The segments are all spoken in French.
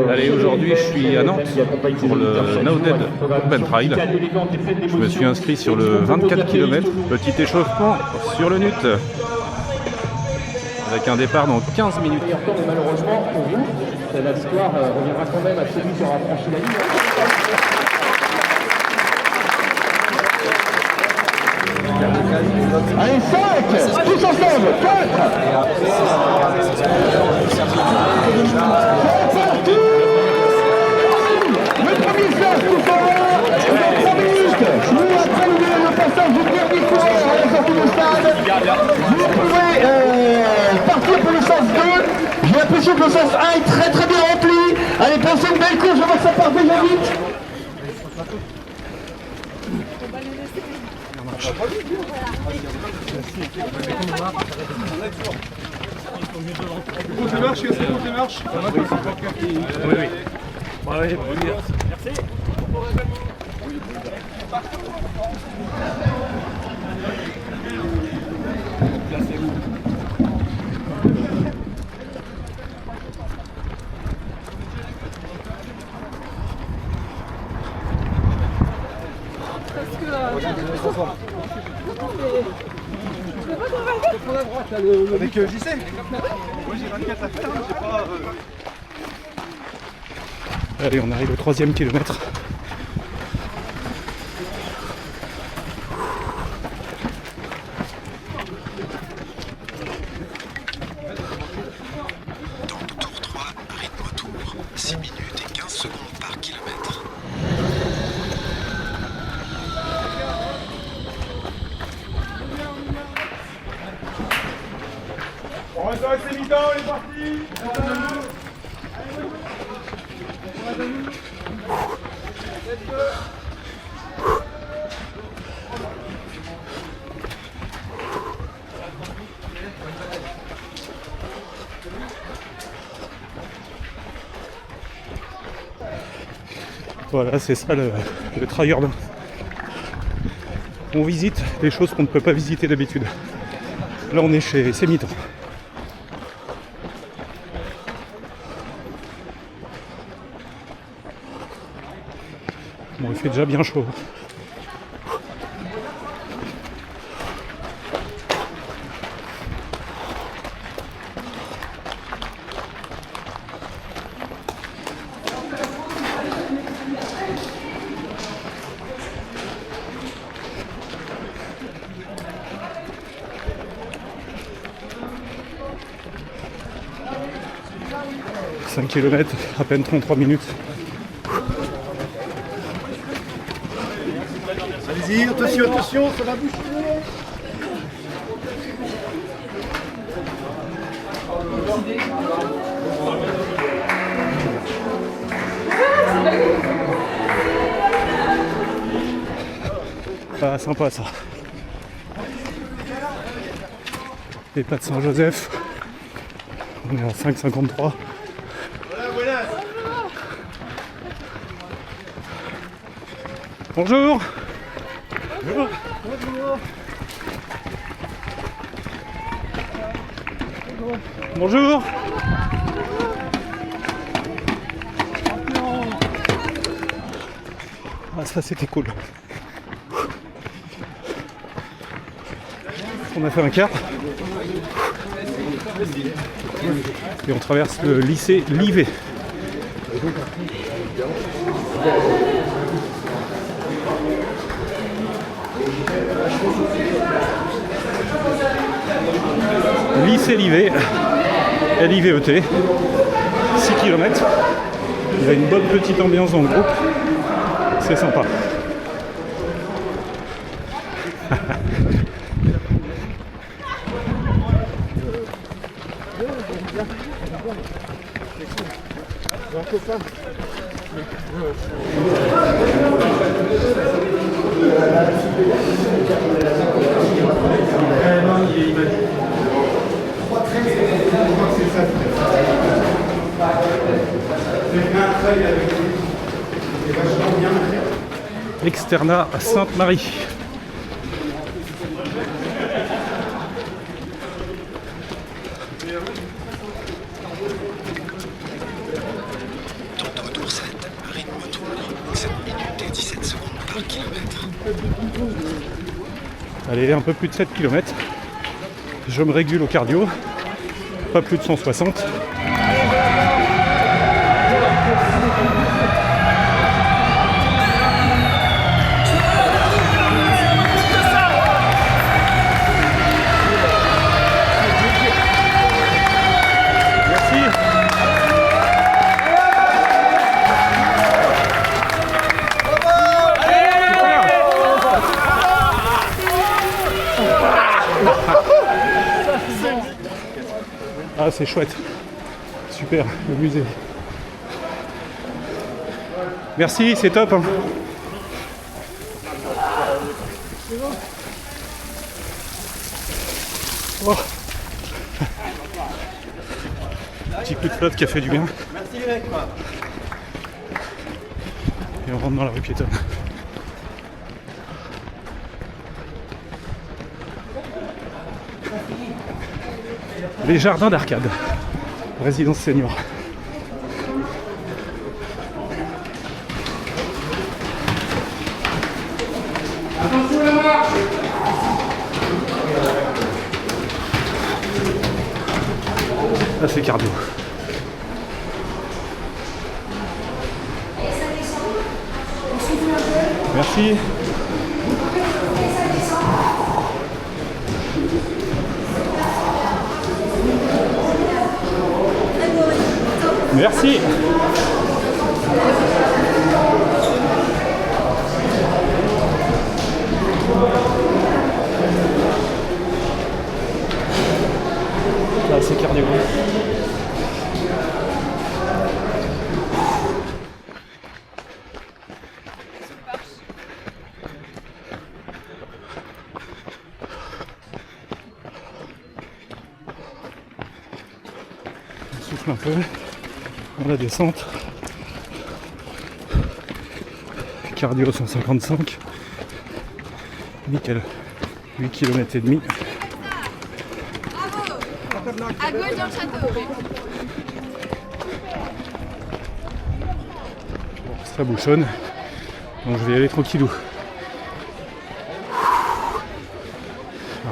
Allez, aujourd'hui je suis à Nantes pour le Now-Dead Urban Trail. Je me suis inscrit sur le 24 km, petit échauffement sur le NUT, avec un départ dans 15 minutes. Malheureusement pour vous, la victoire reviendra quand même à celui qui aura franchi la ligne. Allez, 5, tous ensemble, 4. Le premier sens, tout en haut, dans 3 minutes. Nous, après le passage du dernier coureur à la sortie du stade, vous pouvez partir pour le sens 2. J'ai l'impression que le sens 1 est très très bien rempli. Allez, pensez une belle course, je vois que ça part déjà vite. Côté marche, c'est côté marche. Oui, oui. Ouais, merci. Avec JC. Moi j'ai 24 à faire, j'ai pas... Allez, on arrive au 3e kilomètre. Dans le tour 3, rythme retour, 6 minutes et 15 secondes par kilomètre. On reste avec les mi-temps, on est parti. Voilà, c'est ça le trail urbain. On visite des choses qu'on ne peut pas visiter d'habitude. Là, on est chez Sémitan. Bon, il fait déjà bien chaud. « 5 km, à peine 33 minutes. Allez-y, attention, attention, ça va bouger. Ah, sympa ça. Les pas de Saint-Joseph. On est en 5,53. Voilà. Bonjour. Bonjour. Bonjour. Ah, ça c'était cool. On a fait un quart. Et on traverse le lycée Livet. Lycée Livet, LIVET, 6 km. Il y a une bonne petite ambiance dans le groupe. C'est sympa. Externat à Sainte-Marie. 3 km. Allez, un peu plus de 7 km. Je me régule au cardio. Pas plus de 160. Ah, c'est chouette. Super, le musée. Merci, c'est top. Hein. Oh. Petit coup de flotte qui a fait du bien. Merci les mecs. Et on rentre dans la rue piétonne. Les jardins d'arcade. Résidence senior. Là c'est cardio. Merci. Merci. Là c'est cardio. On souffle un peu. Dans la descente. Cardio 155. Nickel. 8 km et demi. Bravo. À gauche dans le château. Ça bouchonne. Donc je vais y aller tranquillou.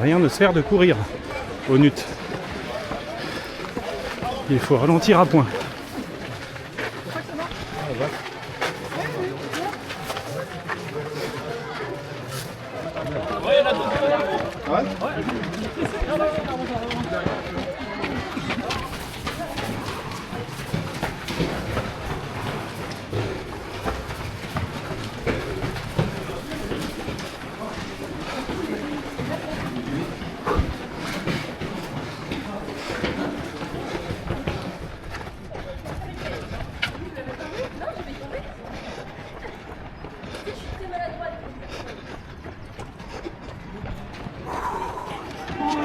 Rien ne sert de courir au NUT. Il faut ralentir à point.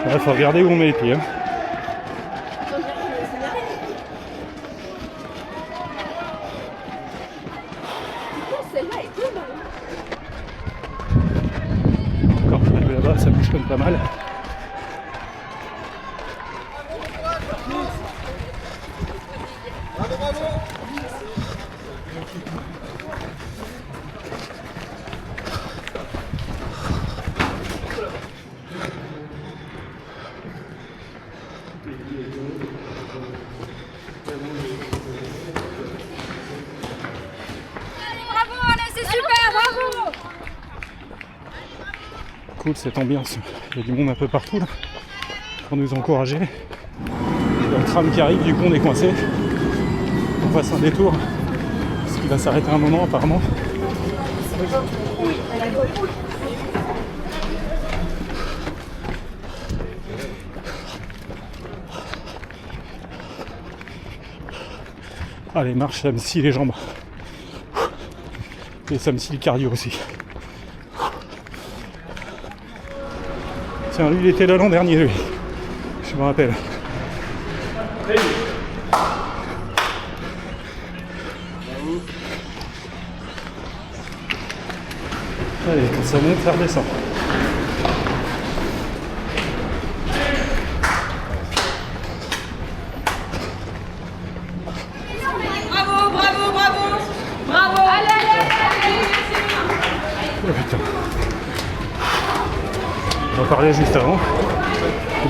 Il faut regarder où on met les pieds. Hein. Encore je vais là-bas, ça bouge comme pas mal. Bravo, allez, c'est super, bravo. Cool cette ambiance. Il y a du monde un peu partout là, pour nous encourager. Il y a le tram qui arrive, du coup on est coincé. On fasse un détour, parce qu'il va s'arrêter un moment apparemment. Allez, marche, ça me scie les jambes. Et ça me scie le cardio aussi. Tiens, lui il était là l'an dernier, lui. Je me rappelle. Allez, quand ça monte, ça redescend. Bravo, bravo, bravo. Bravo. Allez, allez, allez. On en parlait juste avant.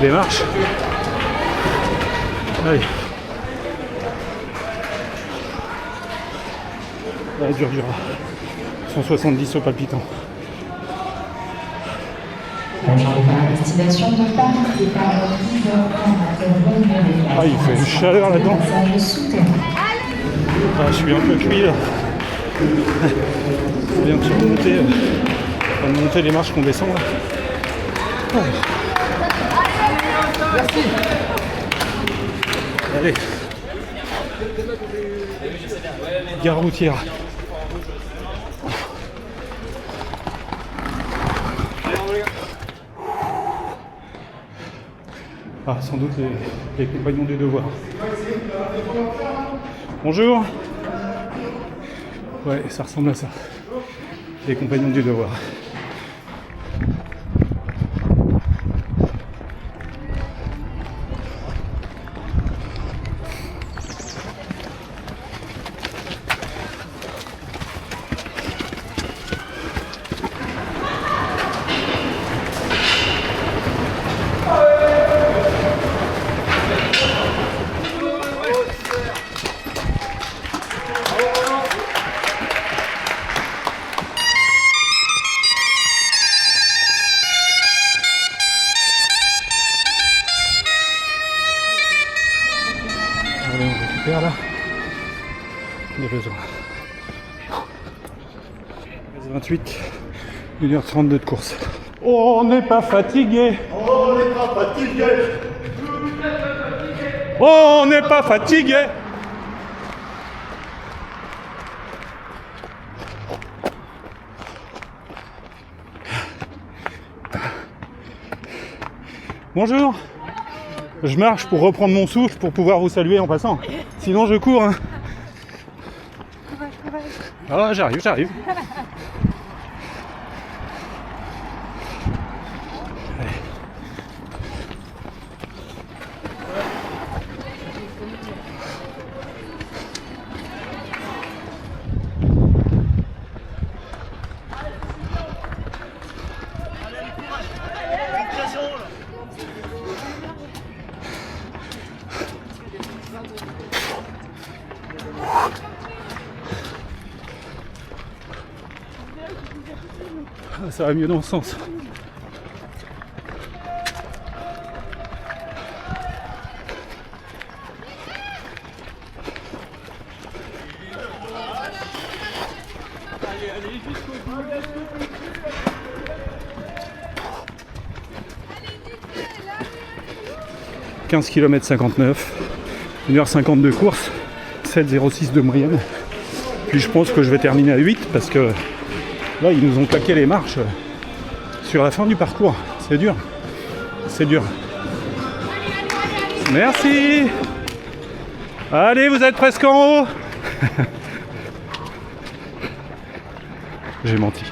Des marches. Allez. Là, dur. 170 au palpitant. J'arrive à la destination de Paris, départ à 10h30 Ah, il fait une chaleur là-dedans. Ah, je suis un peu cuit là. On vient de monter les marches qu'on descend là. Oh. Merci. Allez. Gare routière. Ah, sans doute les compagnons du devoir. Bonjour. Ouais, ça ressemble à ça. Les compagnons du devoir. Allez, on récupère là. On a besoin. 28, 1h32 de course. Oh, on n'est pas fatigué. Oh, on n'est pas fatigué. Oh, on n'est pas fatigué. Bonjour. Je marche pour reprendre mon souffle pour pouvoir vous saluer en passant. Sinon je cours. Hein. Ah, j'arrive. Allez. Ah, ça va mieux dans ce sens. « 15 km 59, 1h50 de course, 7,06 de moyenne. Puis je pense que je vais terminer à 8 parce que là, ils nous ont claqué les marches sur la fin du parcours. C'est dur. C'est dur. Merci. Allez, vous êtes presque en haut. J'ai menti.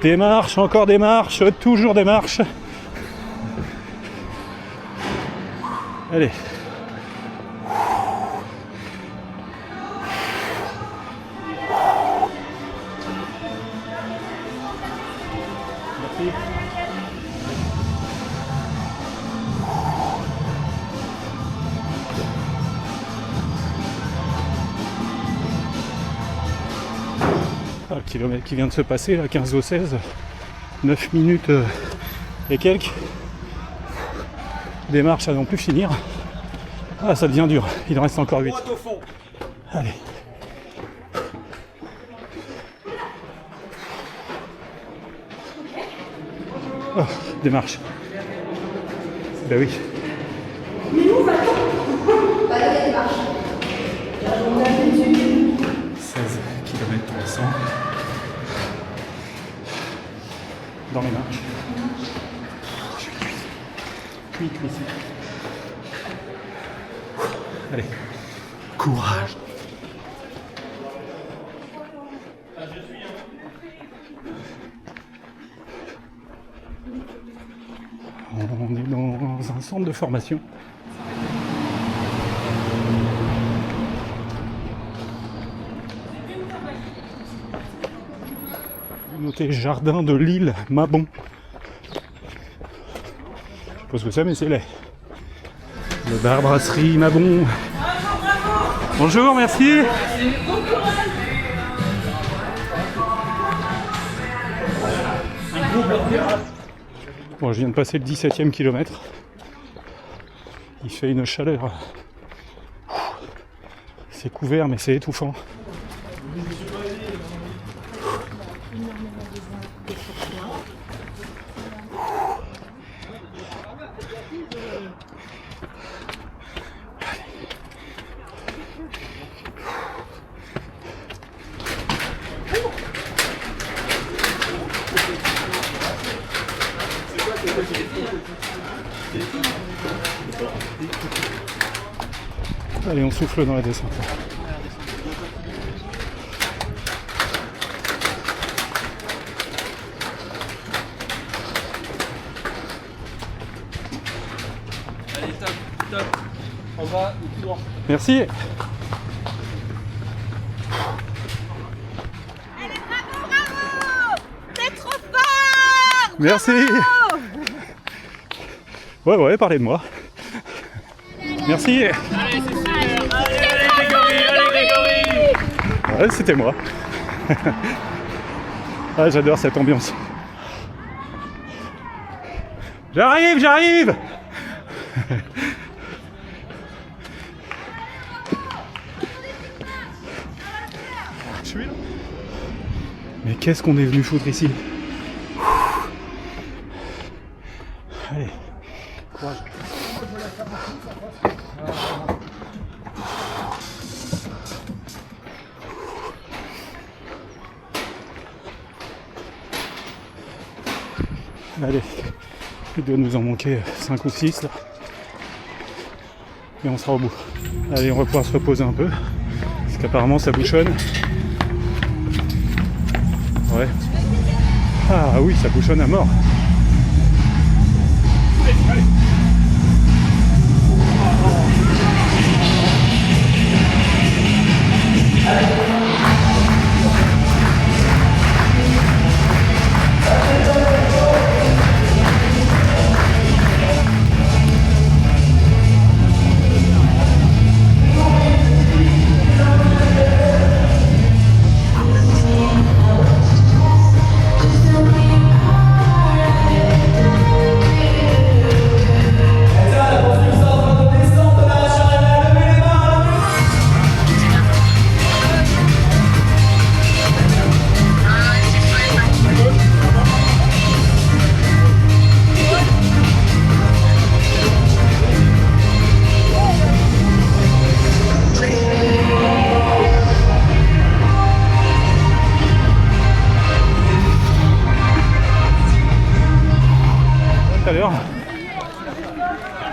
Des marches, encore des marches, toujours des marches. Allez. Merci. Ah, le kilomètre qui vient de se passer, là, 15 au 16, 9 minutes et quelques. Des marches à non plus finir. Ah, ça devient dur. Il en reste encore 8. Allez. Oh, des marches. Ben oui. Mais où va-t-on ? Bah, il y a des marches. 16 km 300. Dans les marches. Cuit. Allez, courage. On est dans un centre de formation. Notez jardin de l'île Mabon. pas ce que c'est, mais c'est laid. Le bar brasserie Mabon. Bonjour, merci. Bon, je viens de passer le 17e kilomètre. Il fait une chaleur. C'est couvert, mais c'est étouffant. Allez, on souffle dans la descente. Allez, top. En bas, tout droit. Merci. Allez, bravo! T'es trop fort! Merci. Ouais, parlez de moi. Merci. Ouais, c'était moi. Ah, j'adore cette ambiance. J'arrive. Je suis là. Mais qu'est-ce qu'on est venu foutre ici? Allez, courage. Allez, il doit nous en manquer 5 ou 6 là. Et on sera au bout. Allez, on va pouvoir se reposer un peu. Parce qu'apparemment ça bouchonne. Ouais. Ah oui, ça bouchonne à mort.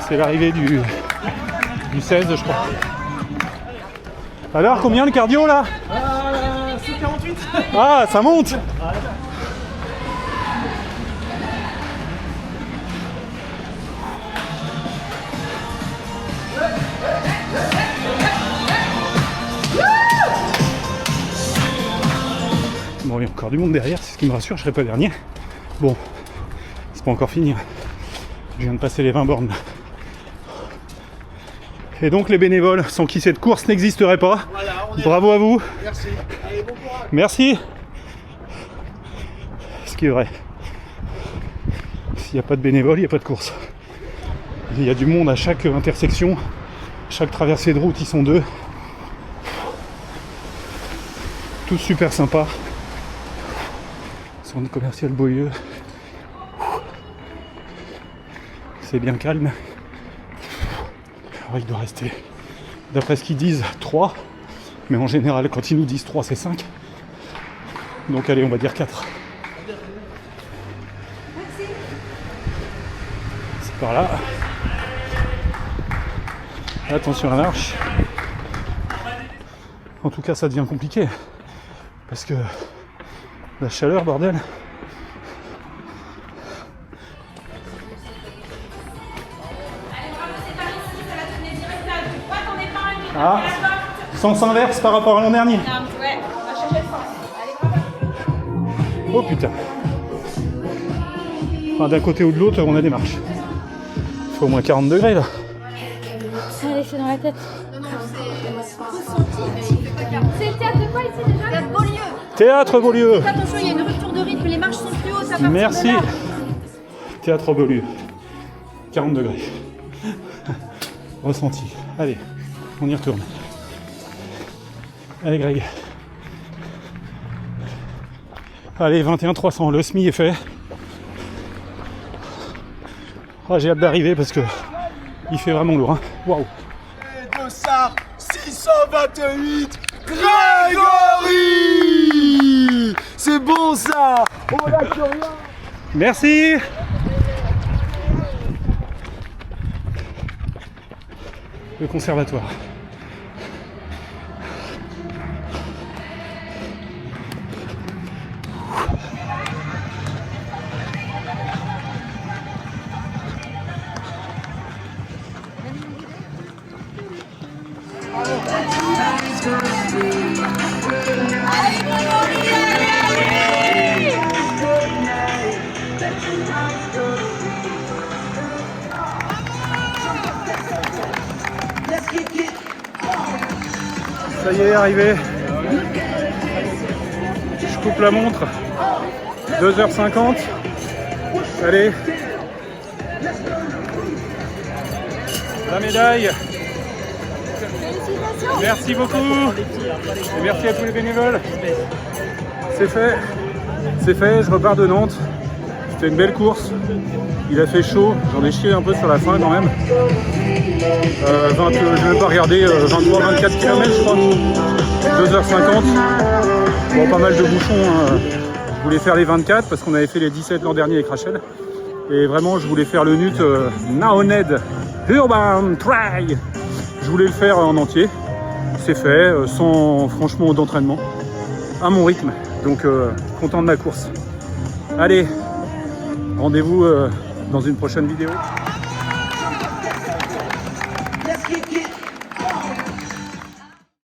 C'est l'arrivée du 16, je crois. Alors, combien le cardio là? 148. Ah, ça monte. Bon, il y a encore du monde derrière, c'est ce qui me rassure, je serai pas dernier. Bon, c'est pas encore fini. Je viens de passer les 20 bornes. Et donc les bénévoles sans qui cette course n'existerait pas. Voilà, bravo à vous. Merci. Allez, bon courage. Merci. Ce qui est vrai. S'il n'y a pas de bénévoles, il n'y a pas de course. Il y a du monde à chaque intersection. Chaque traversée de route, ils sont 2. Tous super sympas. Centre commercial Beaulieu. C'est bien calme. Alors, il doit rester, d'après ce qu'ils disent, 3. Mais en général, quand ils nous disent 3, c'est 5. Donc allez, on va dire 4. C'est par là. Attention à la marche. En tout cas, ça devient compliqué. Parce que la chaleur, bordel. Ah, sens inverse par rapport à l'an dernier. Ouais, on va changer de sens. Allez, Oh putain. Enfin, d'un côté ou de l'autre, on a des marches. fait au moins 40 degrés là. Allez, c'est dans la tête. C'est le théâtre de quoi ici déjà? Théâtre Beaulieu. Théâtre Beaulieu. Attention, il y a une rupture de rythme, les marches sont plus hautes à partir Merci. de là. Théâtre Beaulieu. 40 degrés. Ressenti. Allez, on y retourne. Allez Greg. Allez, 21 300, le SMI est fait. Oh, j'ai hâte d'arriver parce que il fait vraiment lourd. Hein. Waouh. Et de ça, 628 Grégory. C'est bon ça. On lâche rien. Merci. Le conservatoire. Ça y est, arrivé. Je coupe la montre. 2h50. Allez. La médaille. Merci beaucoup. Et merci à tous les bénévoles. C'est fait. C'est fait. Je repars de Nantes. C'était une belle course. Il a fait chaud. J'en ai chié un peu sur la fin quand même. Je n'ai pas regardé 23-24 km je crois. 2h50. Bon, pas mal de bouchons. Hein. Je voulais faire les 24 parce qu'on avait fait les 17 l'an dernier avec Rachel. Et vraiment, je voulais faire le NUT Naoned Urban Trail. Je voulais le faire en entier. C'est fait, sans franchement d'entraînement. À mon rythme. Donc, content de ma course. Allez, rendez-vous dans une prochaine vidéo.